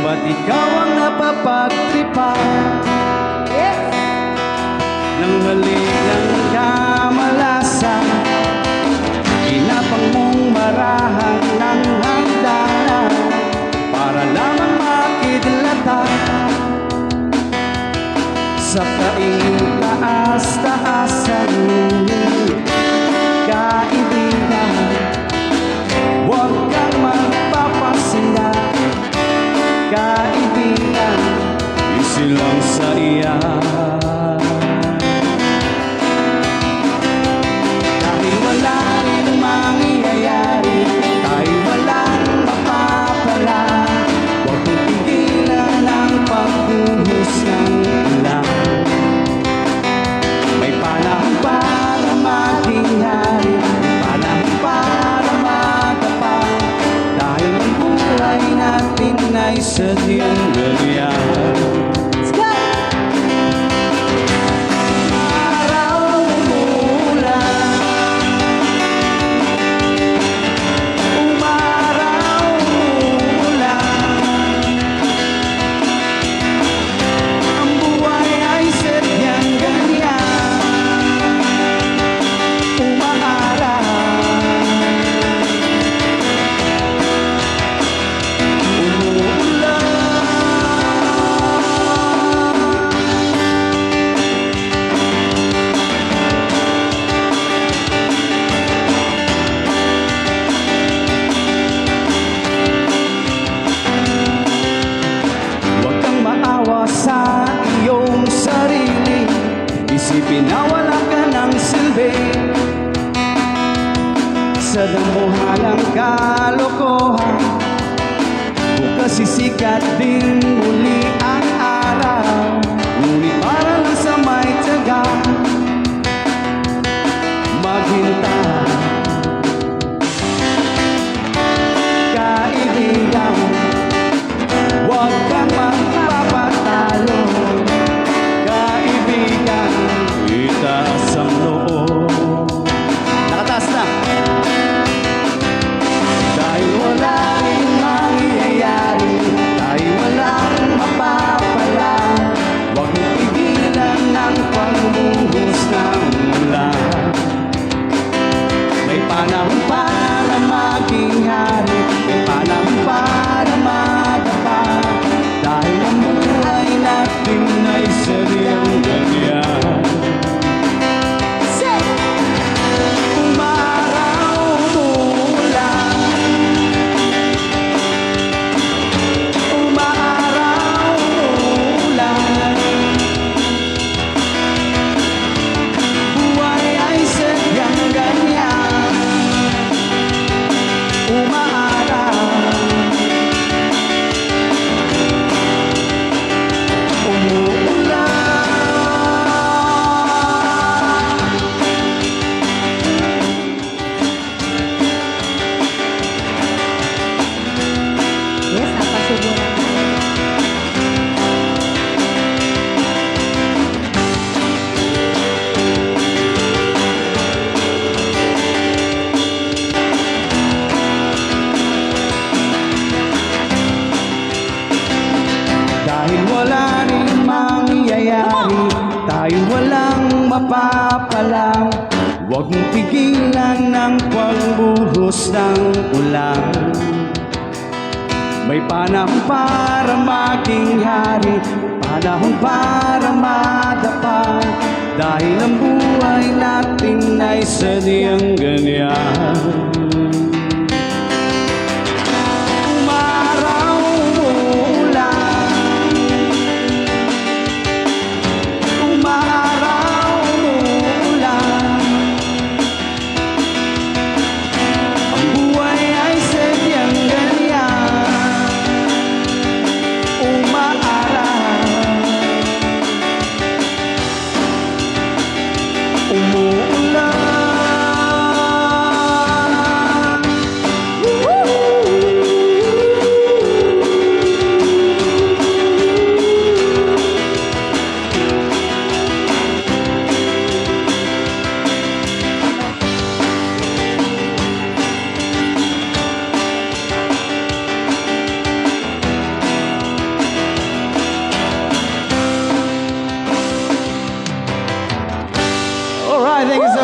Ba't ikaw ang napapagtripan ng halik ng kamalasan? Ginapang mong marahan ng hagdanan para lamang makidlatan sa kaing taas-taasan. Kaibigan, huwag kang magpapasila. Kaibigan, easy lang sa iyan. Dahil wala rin mangyayari, tayo walang mapapala. Huwag mong tigilan ang pagbuhos ng ulan. May panahon para maging hari, may panahon para magkapal. Dahil ang buhay natin ay sadyang ganyan. Sa iyong sarili, isipin na wala ka ng silbi. Sa damuhalang kalokohan, bukas sisikat din muli ang araw. Ngunit para lang sa may tiyaga, maghintay. Kaibigan, huwag kang magpapatalo. Kaibigan, itaas ang loob. Nakataas na. Dahil wala rin mangyayari, tayo walang mapapala. Huwag mong pigilan ang pagbuhos ng ulan. May panahon para maging hari, may panahon para magdapat. Dahil ang buhay natin ay sadyang ganyan. Umaraw, umuulan, umaraw, umuulan. Buhay ay sadyang ganyan. Umaraw, dahil wala rin mangyayari, tayo walang mapapalang. Huwag mong pigilan ang pagbuhos ng ulan. May panahon para maging hari, panahon para madapa. Dahil ang buhay natin ay sadyang ganyan. Umuulan, Thank you so